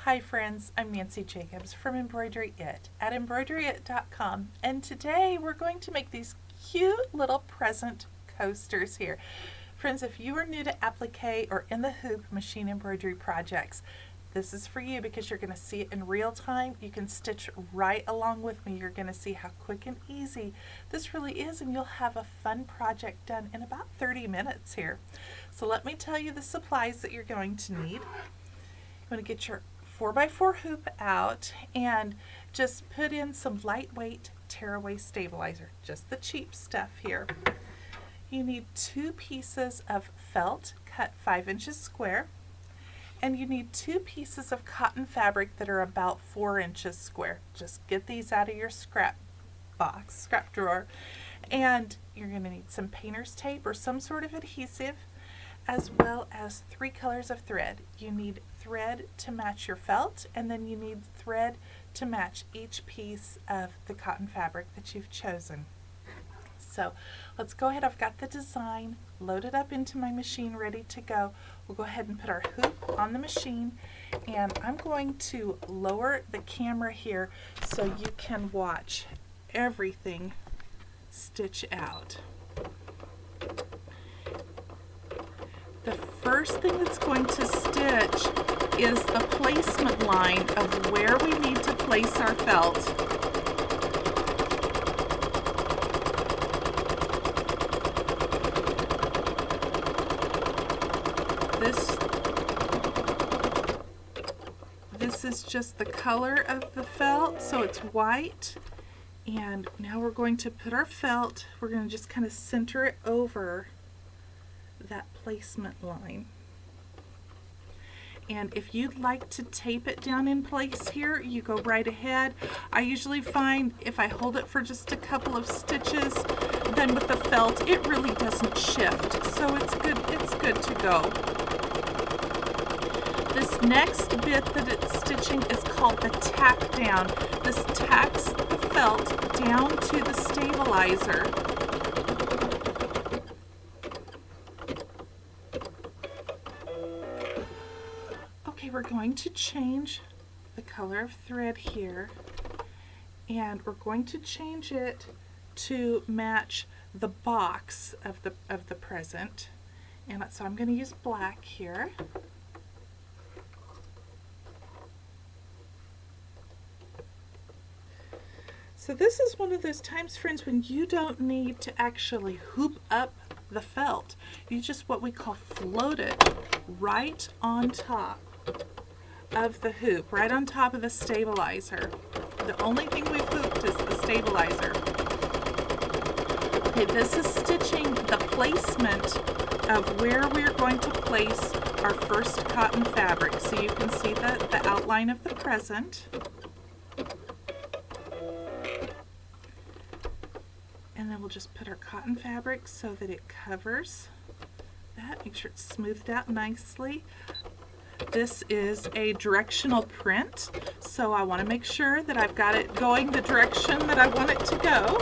Hi friends, I'm Nancy Jacobs from Embroidery It at embroideryit.com, and today we're going to make these cute little present coasters here. Friends, if you are new to applique or in the hoop machine embroidery projects, this is for you because you're going to see it in real time. You can stitch right along with me. You're going to see how quick and easy this really is, and you'll have a fun project done in about 30 minutes here. So let me tell you the supplies that you're going to need. You want to get your 4x4 hoop out and just put in some lightweight tearaway stabilizer, just the cheap stuff here. You need 2 pieces of felt cut 5 inches square, and you need 2 pieces of cotton fabric that are about 4 inches square. Just get these out of your scrap drawer. And you're going to need some painter's tape or some sort of adhesive, as well as 3 colors of thread. You need thread to match your felt, and then you need thread to match each piece of the cotton fabric that you've chosen. So let's go ahead. I've got the design loaded up into my machine ready to go. We'll go ahead and put our hoop on the machine, and I'm going to lower the camera here so you can watch everything stitch out. The first thing that's going to stitch is the placement line of where we need to place our felt. This is just the color of the felt, so it's white. And now we're going to put our felt, we're going to just kind of center it over that placement line. And if you'd like to tape it down in place here, you go right ahead. I usually find if I hold it for just a couple of stitches, then with the felt it really doesn't shift, so it's good to go. This next bit that it's stitching is called the tack down. This tacks the felt down to the stabilizer. Okay, we're going to change the color of thread here, and we're going to change it to match the box of the present. And so I'm going to use black here. So this is one of those times, friends, when you don't need to actually hoop up the felt. You just what we call float it right on top of the hoop, right on top of the stabilizer. The only thing we've hooped is the stabilizer. Okay, this is stitching the placement of where we're going to place our first cotton fabric. So you can see the outline of the present. And then we'll just put our cotton fabric so that it covers that. Make sure it's smoothed out nicely. This is a directional print, so I want to make sure that I've got it going the direction that I want it to go.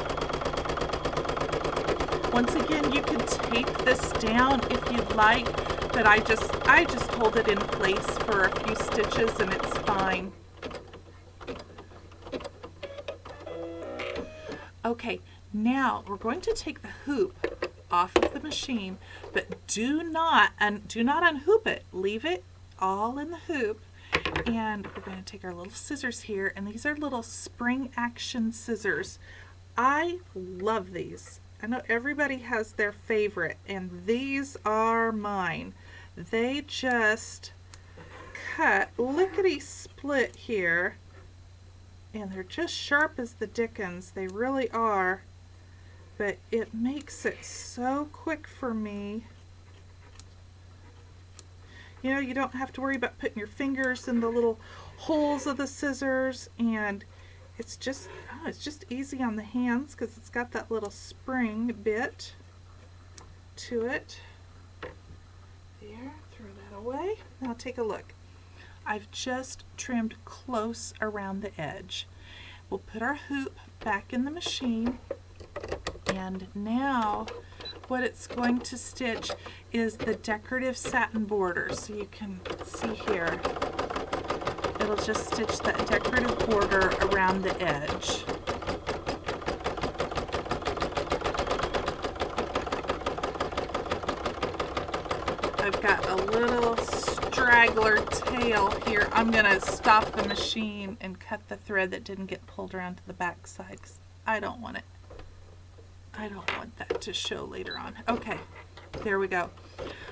Once again, you can tape this down if you'd like, but I just hold it in place for a few stitches and it's fine. Okay. Now we're going to take the hoop off of the machine, but do not unhoop it. Leave it all in the hoop, and we're going to take our little scissors here, and these are little spring action scissors. I love these. I know everybody has their favorite, and these are mine. They just cut lickety split here, and they're just sharp as the dickens. They really are. But it makes it so quick for me. You know, you don't have to worry about putting your fingers in the little holes of the scissors, and it's just easy on the hands because it's got that little spring bit to it. There, throw that away. Now take a look. I've just trimmed close around the edge. We'll put our hoop back in the machine. And now what it's going to stitch is the decorative satin border. So you can see here it'll just stitch that decorative border around the edge. I've got a little straggler tail here. I'm going to stop the machine and cut the thread that didn't get pulled around to the back side because I don't want that to show later on. Okay, there we go.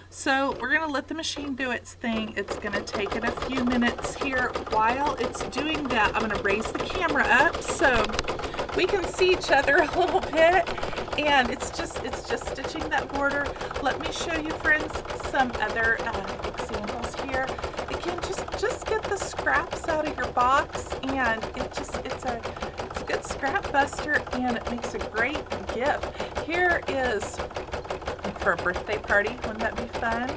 So we're going to let the machine do its thing. It's going to take it a few minutes here. While it's doing that, I'm going to raise the camera up so we can see each other a little bit. And it's just stitching that border. Let me show you, friends, some other examples here. Again, just get the scraps out of your box, and it's a good scrap buster, and it makes a great gift. Here is for a birthday party. Wouldn't that be fun?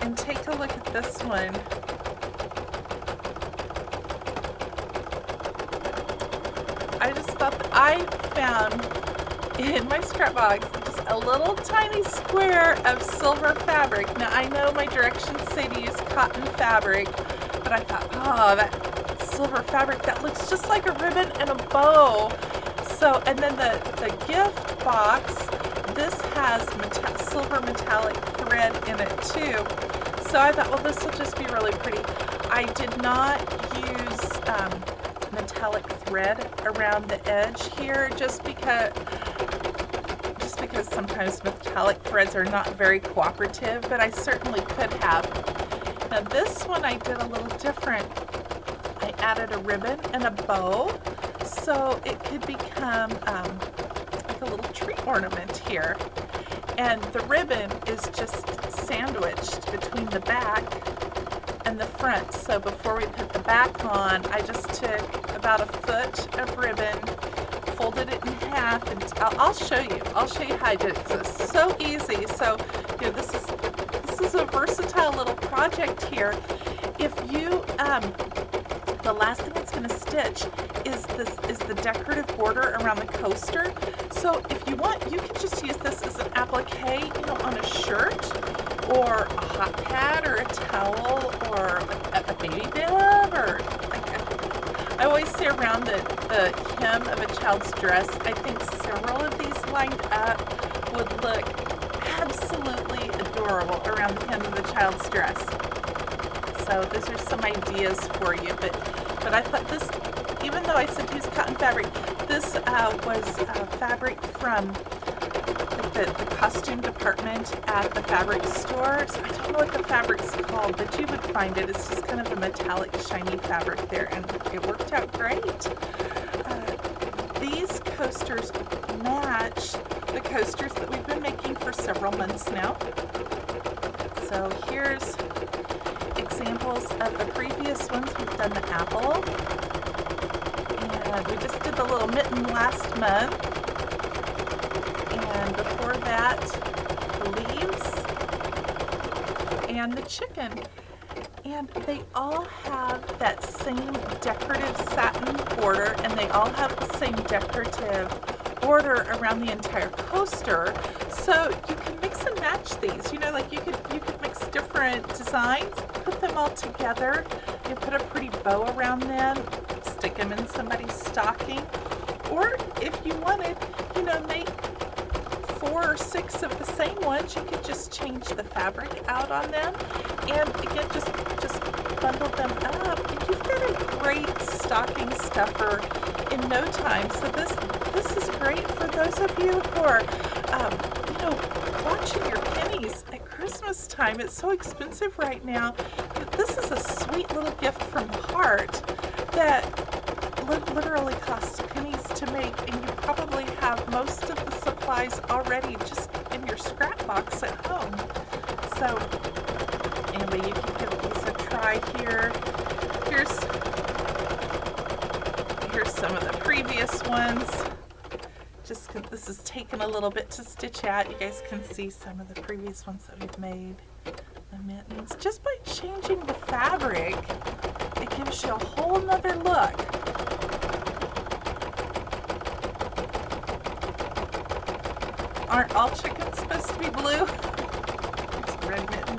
And take a look at this one. I just thought that I found in my scrap box just a little tiny square of silver fabric. Now I know my directions say to use cotton fabric, but I thought, oh, that silver fabric, that looks just like a ribbon and a bow. So, and then the gift box, this has silver metallic thread in it too. So I thought, well, this will just be really pretty. I did not use metallic thread around the edge here just because sometimes metallic threads are not very cooperative, but I certainly could have. Now this one I did a little different. I added a ribbon and a bow so it could become like a little tree ornament here. And the ribbon is just sandwiched between the back and the front. So before we put the back on, I just took about a foot of ribbon, folded it in half, and I'll show you. I'll show you how I did it because it's so easy. So, you know, this is a versatile little project here. If you the last thing it's going to stitch is the decorative border around the coaster. So if you want, you can just use this as an applique, you know, on a shirt or a hot pad or a towel or a baby bib, or I always say around the hem of a child's dress. I think several of these lined up would look absolutely adorable around the hem of a child's dress. So those are some ideas for you, but I thought this, even though I said use cotton fabric, this was fabric from the costume department at the fabric store. So I don't know what the fabric's called, but you would find it. It's just kind of a metallic, shiny fabric there, and it worked out great. These coasters match the coasters that we've been making for several months now. So here's examples of the previous ones. We've done the apple, and we just did the little mitten last month, and before that the leaves and the chicken, and they all have that same decorative satin border, and they all have the same decorative border around the entire coaster. So you can mix and match these, you know, like you could mix different designs, put them all together, you put a pretty bow around them, stick them in somebody's stocking, or if you wanted, you know, make 4 or 6 of the same ones, you could just change the fabric out on them, and again, just bundle them up, and you've got a great stocking stuffer in no time. So this is great for those of you who are, you know, watching your pennies at Christmas time. It's so expensive right now. But this is a sweet little gift from heart that literally costs pennies to make, and you probably have most of the supplies already just in your scrap box at home. So anyway, you can give these a try here. Here's some of the previous ones. Just this is taking a little bit to stitch out. You guys can see some of the previous ones that we've made. The mittens. Just by changing the fabric, it gives you a whole nother look. Aren't all chickens supposed to be blue? Here's a red mitten.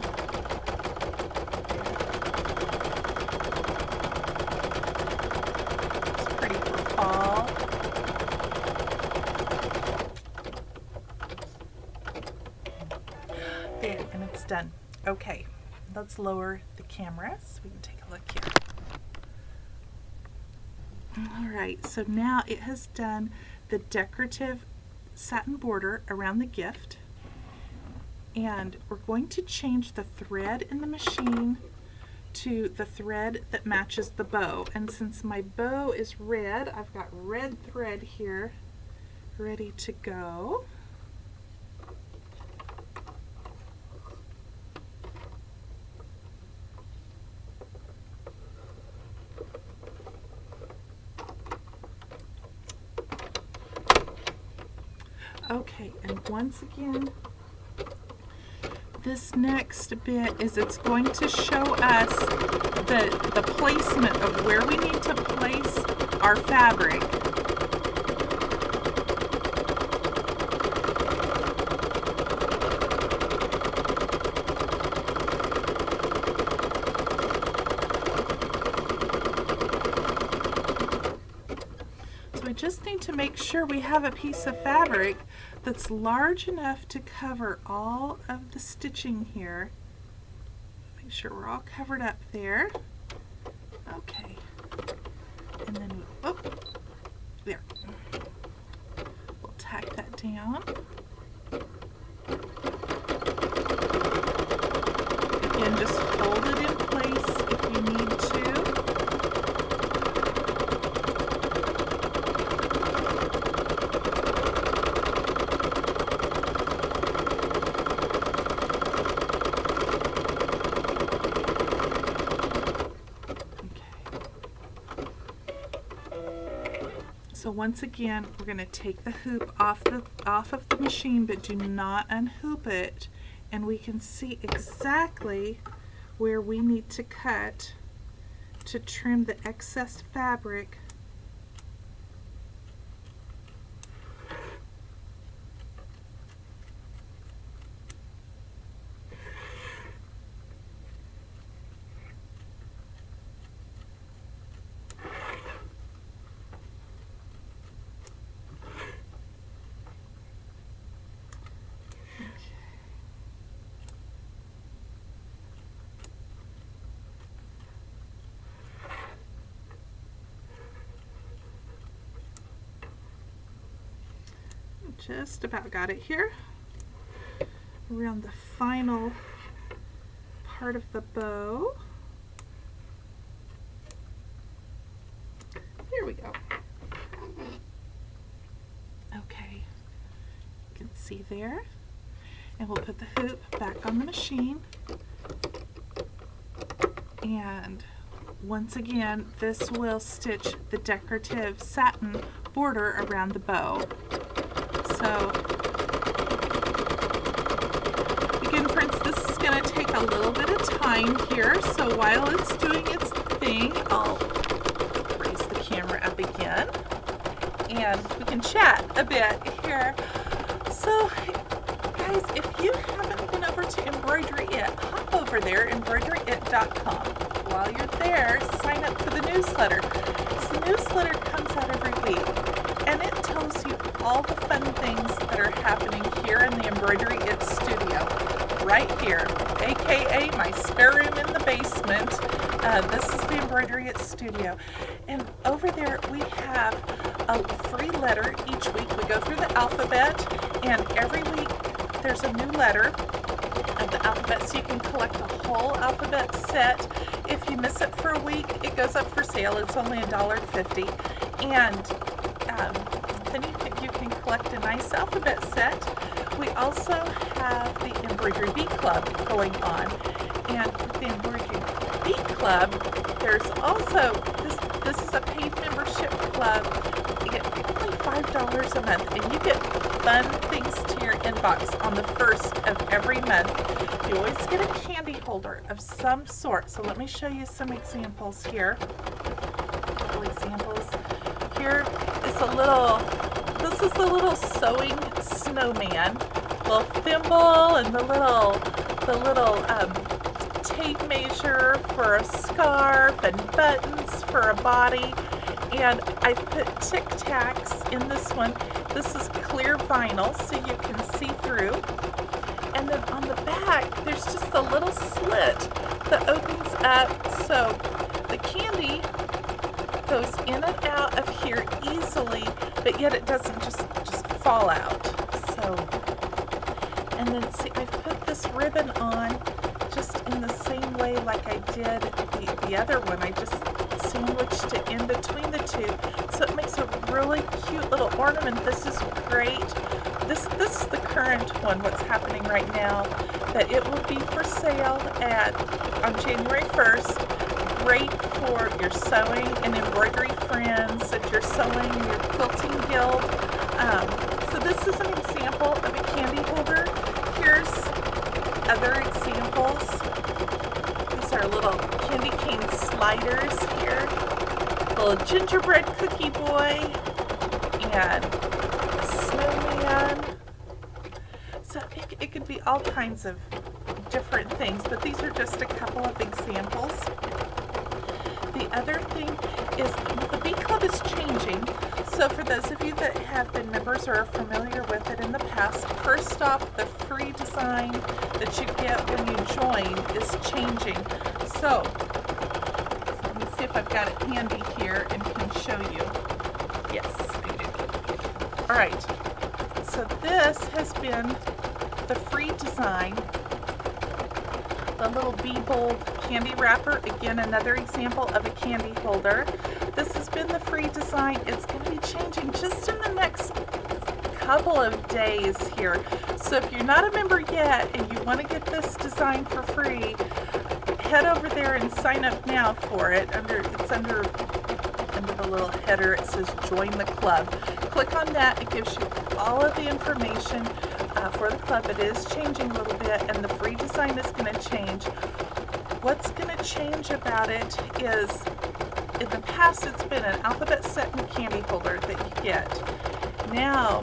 done. Okay, let's lower the camera so we can take a look here. All right, so now it has done the decorative satin border around the gift, and we're going to change the thread in the machine to the thread that matches the bow. And since my bow is red, I've got red thread here ready to go. Okay, and once again, this next bit is it's going to show us the placement of where we need to place our fabric. So we just need to make sure we have a piece of fabric that's large enough to cover all of the stitching here. Make sure we're all covered up there. Okay. And then we, oh, there. We'll tack that down. Again, just hold it in place if you need to. So once again, we're going to take the hoop off of the machine, but do not unhoop it, and we can see exactly where we need to cut to trim the excess fabric. Just about got it here. Around the final part of the bow. Here we go. Okay, you can see there. And we'll put the hoop back on the machine. And once again, this will stitch the decorative satin border around the bow. So, again, friends, this is going to take a little bit of time here, so while it's doing its thing, I'll raise the camera up again, and we can chat a bit here. So, guys, if you haven't been over to Embroidery It, hop over there, embroideryit.com. While you're there, sign up for the newsletter. So the newsletter comes out every week, and it tells you all the fun things that are happening here in the Embroidery It studio, right here, aka my spare room in the basement. This is the Embroidery It studio, and over there we have a free letter each week. We go through the alphabet, and every week there's a new letter of the alphabet, so you can collect a whole alphabet set. If you miss it for a week, it goes up for sale. It's only $1.50, and then you can collect a nice alphabet set. We also have the Embroidery Bee Club going on, and with the Embroidery Bee Club, there's also this is a paid membership club. You get only $5 a month, and you get fun things to your inbox on the first of every month. You always get a candy holder of some sort. So let me show you some examples here. Here is this is the little sewing snowman, little thimble, and the little tape measure for a scarf, and buttons for a body. And I put Tic Tacs in this one. This is clear vinyl, so you can see through. And then on the back, back, there's just a little slit that opens up, so the candy goes in and out of here easily, but yet it doesn't just fall out. So, and then see, I've put this ribbon on just in the same way like I did the other one. I just sandwiched it in between the two, so it makes a really cute little ornament. This is great. This is the current one, what's happening right now, that it will be for sale on January 1st. Great for your sewing and embroidery friends, if you're sewing in your quilting guild. So this is an example of a candy holder. Here's other examples. These are little candy cane sliders here. Little gingerbread cookie boy and a snowman. So it could be all kinds of different things, but these are just a couple of examples. The other thing is the Bee Club is changing. So for those of you that have been members or are familiar with it in the past, first off, the free design that you get when you join is changing. So let me see if I've got it handy here and can show you. Yes, I do. All right. So this has been the free design. The little Bee Bold candy wrapper, again another example of a candy holder. This has been the free design. It's going to be changing just in the next couple of days here. So if you're not a member yet and you want to get this design for free, head over there and sign up now for it. It's under the little header. It says join the club. Click on that. It gives you all of the information for the club. It is changing a little bit, and the free design is going to change. What's going to change about it is, in the past it's been an alphabet set and candy holder that you get. Now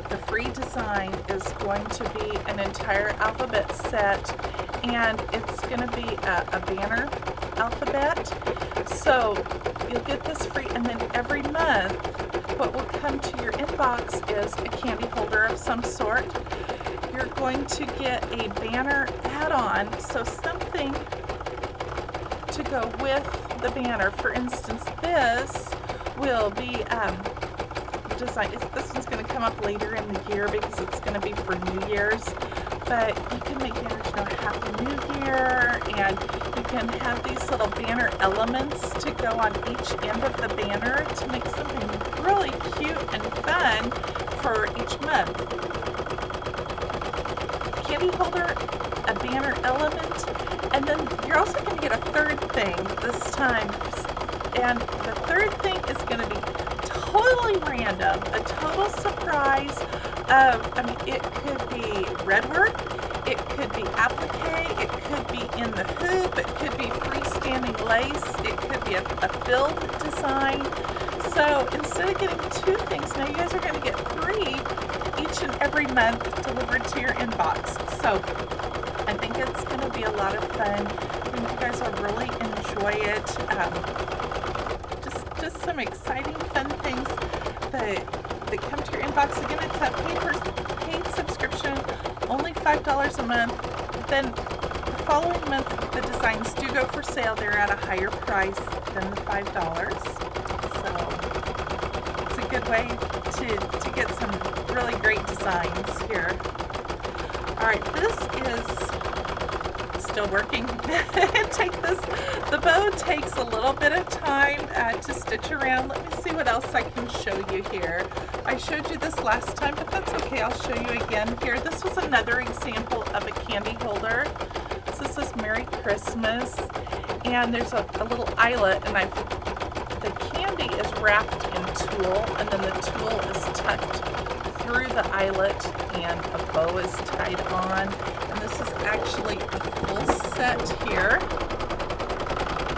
the free design is going to be an entire alphabet set, and it's going to be a banner alphabet. So you'll get this free, and then every month what will come to your inbox is a candy holder of some sort. You're going to get a banner add-on, so something to go with the banner. For instance, this will be designed. This one's going to come up later in the year because it's going to be for New Year's. But you can make banners, Happy New Year, and you can have these little banner elements to go on each end of the banner to make something really cute and fun for each month. Candy holder, a banner element, and then you're also going to get a third thing this time. And the third thing is going to be totally random, a total surprise. It could be redwork, it could be applique, it could be in the hoop, it could be freestanding lace, it could be a filled design. So instead of getting two things, now you guys are going to get three each and every month delivered to your inbox. So I think it's going to be a lot of fun. I think you guys will really enjoy it. Just some exciting, fun things that come to your inbox. Again, it's a paid subscription, only $5 a month. Then the following month, the designs do go for sale. They're at a higher price than the $5. So it's a good way to get some really great designs here. All right, this is still working. The bow takes a little bit of time to stitch around. Let me see what else I can show you here. I showed you this last time, but that's okay. I'll show you again here. This was another example of a candy holder. So this is Merry Christmas, and there's a little eyelet, and the candy is wrapped in tulle, and then the tulle is tucked through the eyelet, and a bow is tied on. And this is actually a full set here.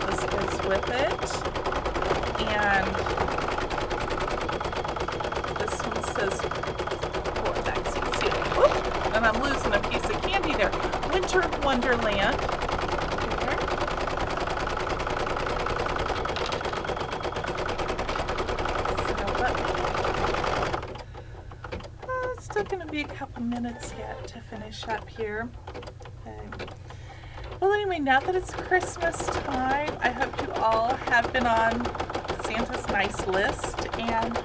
This goes with it. And this one says, pull it back so you can see it. Whoop, and I'm losing a piece of candy there. Winter Wonderland. Still going to be a couple minutes yet to finish up here. Well, anyway, now that it's Christmas time, I hope you all have been on Santa's nice list, and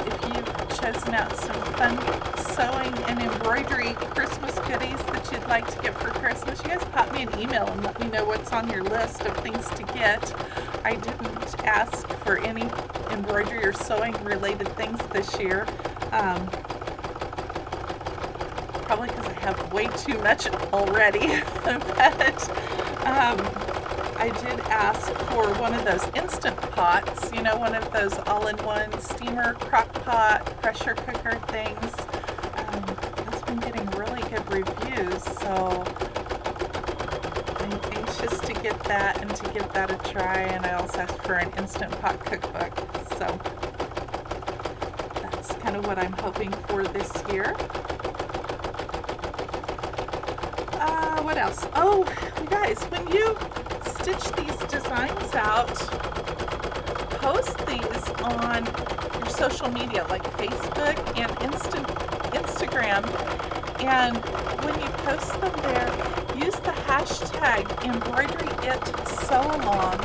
if you've chosen out some fun sewing and embroidery Christmas goodies that you'd like to get for Christmas, you guys pop me an email and let me know what's on your list of things to get. I didn't ask for any embroidery or sewing related things this year. Probably because I have way too much already, but I did ask for one of those Instant Pots, you know, one of those all-in-one steamer, crock pot, pressure cooker things. It's been getting really good reviews, so I'm anxious to get that and to give that a try, and I also asked for an Instant Pot cookbook, so that's kind of what I'm hoping for this year. What else? Oh, you guys, when you stitch these designs out, post these on your social media like Facebook and Instagram, and when you post them there, use the hashtag #EmbroideryItSewAlong,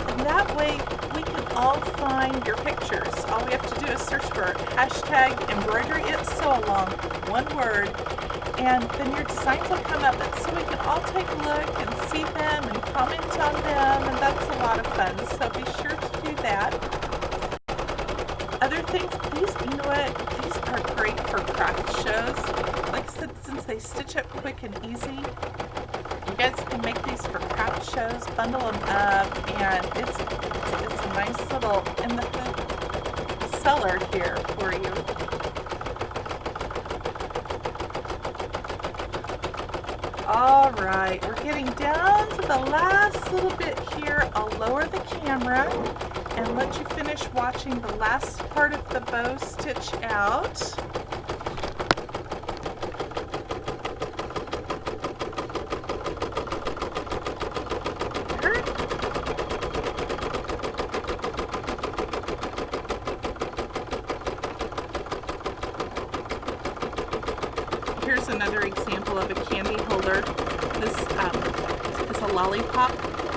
and that way we can all find your pictures. All we have to do is search for hashtag #EmbroideryItSewAlong, one word, and then your designs will come up, and so we can all take a look and see them and comment on them, and that's a lot of fun, so be sure to do that. Other things, these, you know what, these are great for craft shows. Like I said, since they stitch up quick and easy, you guys can make these for craft shows, bundle them up, and it's a nice little in the hoop seller here for you. All right, we're getting down to the last little bit here. I'll lower the camera and let you finish watching the last part of the bow stitch out. There. Here's another example of a candy holder. This is a lollipop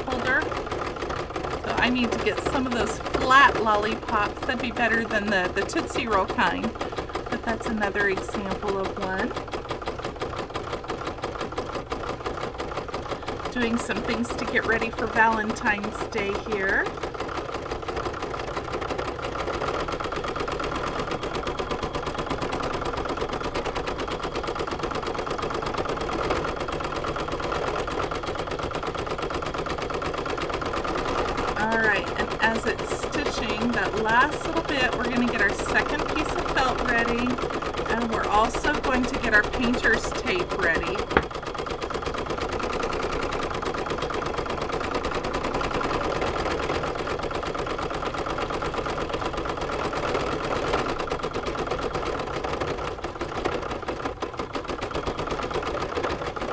holder. So I need to get some of those flat lollipops. That'd be better than the Tootsie Roll kind. But that's another example of one. Doing some things to get ready for Valentine's Day here. Alright, and as it's stitching that last little bit, we're going to get our second piece of felt ready, and we're also going to get our painter's tape ready.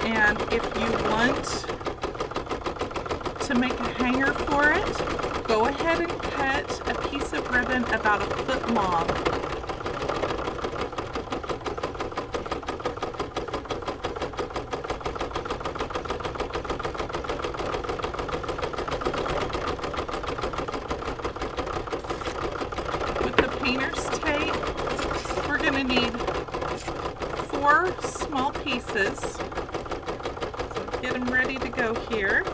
And if you want to make a hanger for it, go ahead and cut a piece of ribbon about 1 foot long. With the painter's tape, we're going to need 4 small pieces. So get them ready to go here.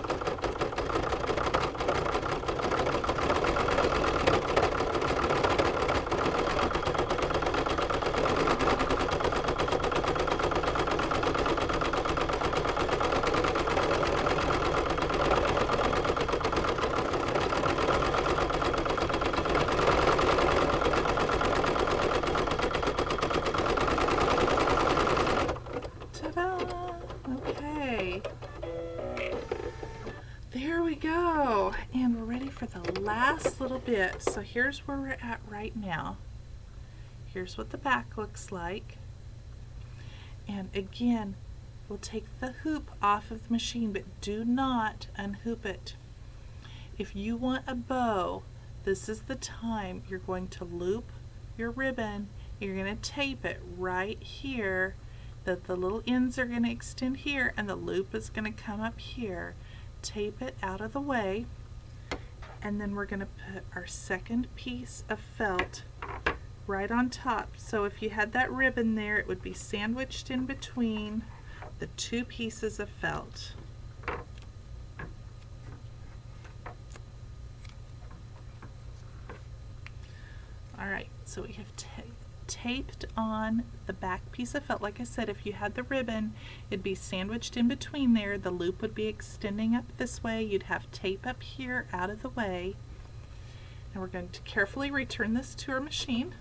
Okay, there we go, and we're ready for the last little bit. So here's where we're at right now. Here's what the back looks like, and again, we'll take the hoop off of the machine, but do not unhoop it. If you want a bow, this is the time you're going to loop your ribbon, you're going to tape it right here, that the little ends are going to extend here and the loop is going to come up here. Tape it out of the way, and then we're going to put our second piece of felt right on top. So if you had that ribbon there, it would be sandwiched in between the two pieces of felt. Alright, so we have taped on the back piece of felt. Like I said, if you had the ribbon, it'd be sandwiched in between there. The loop would be extending up this way. You'd have tape up here out of the way. And we're going to carefully return this to our machine.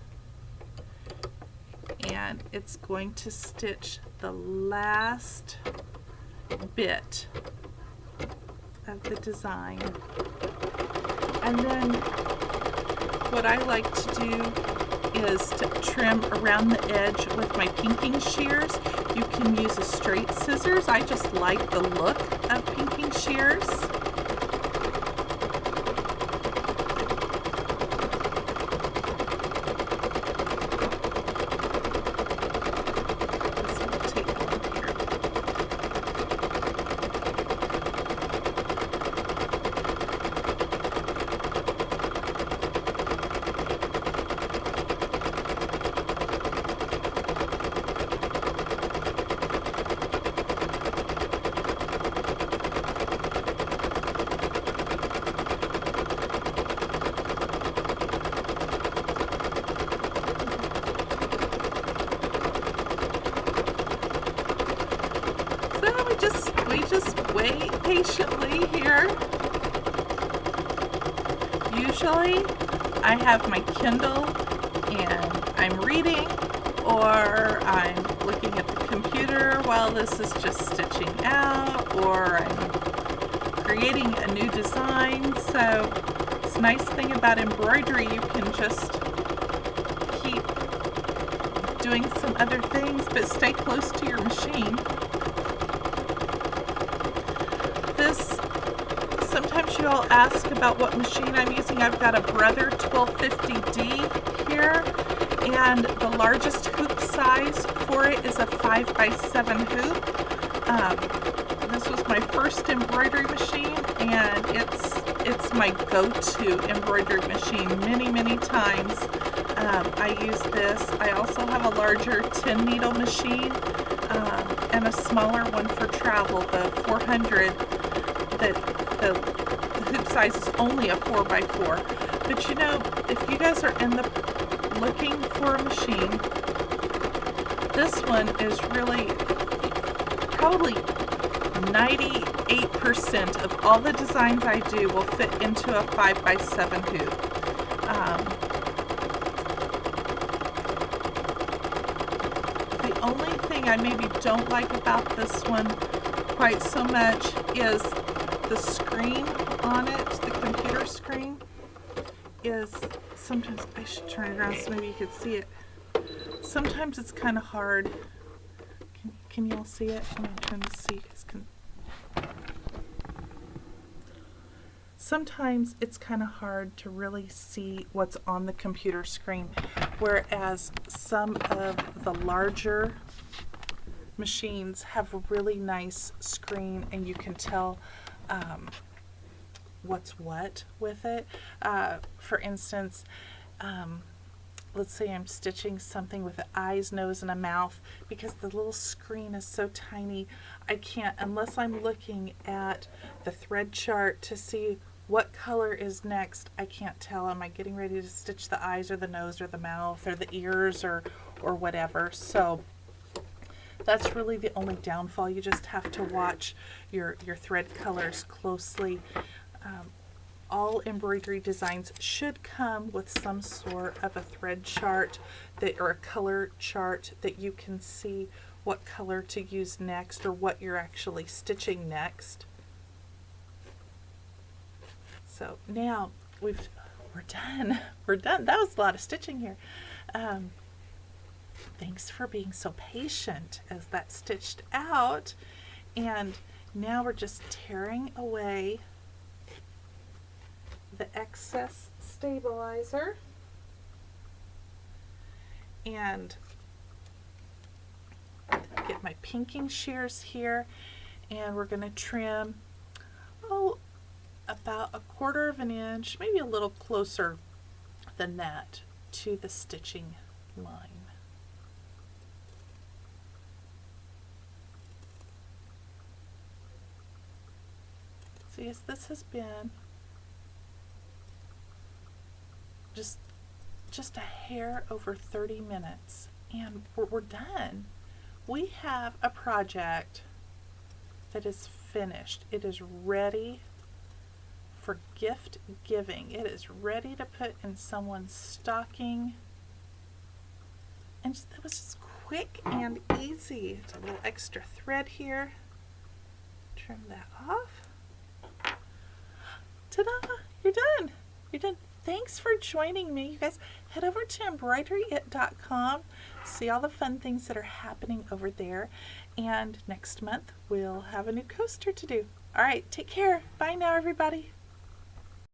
And it's going to stitch the last bit of the design. And then what I like to do is to trim around the edge with my pinking shears. You can use a straight scissors. I just like the look of pinking shears. We just wait patiently here. Usually I have my Kindle and I'm reading, or I'm looking at the computer while this is just stitching out, or I'm creating a new design. So it's a nice thing about embroidery, you can just keep doing some other things but stay close to your machine. Sometimes you all ask about what machine I'm using. I've got a Brother 1250D here, and the largest hoop size for it is a 5x7 hoop. This was my first embroidery machine, and it's my go-to embroidery machine many times. I use this. I also have a larger 10 needle machine and a smaller one for travel, the 400. The hoop size is only a 4x4. But you know, if you guys are looking for a machine, this one is really probably 98% of all the designs I do will fit into a 5x7 hoop. The only thing I maybe don't like about this one quite so much is the screen on it, the computer screen, is sometimes, I should turn it around so maybe you could see it. Sometimes it's kind of hard. Can you all see it? I'm trying to see. Sometimes it's kind of hard to really see what's on the computer screen, whereas some of the larger machines have a really nice screen and you can tell what's what with it. For instance, let's say I'm stitching something with eyes, nose, and a mouth. Because the little screen is so tiny, I can't, unless I'm looking at the thread chart to see what color is next, I can't tell. Am I getting ready to stitch the eyes or the nose or the mouth or the ears or whatever? So that's really the only downfall. You just have to watch your thread colors closely. All embroidery designs should come with some sort of a thread chart or a color chart that you can see what color to use next or what you're actually stitching next. So now we're done. We're done. That was a lot of stitching here. Thanks for being so patient as that stitched out. And now we're just tearing away the excess stabilizer. And get my pinking shears here, and we're going to trim, about 1/4 of an inch, maybe a little closer than that, to the stitching line. See, as this has been just a hair over 30 minutes, and we're done. We have a project that is finished. It is ready for gift giving. It is ready to put in someone's stocking. And that was just quick and easy. It's a little extra thread here. Trim that off. Ta-da! You're done. You're done. Thanks for joining me. You guys head over to embroideryit.com. See all the fun things that are happening over there. And next month we'll have a new coaster to do. All right, take care. Bye now, everybody.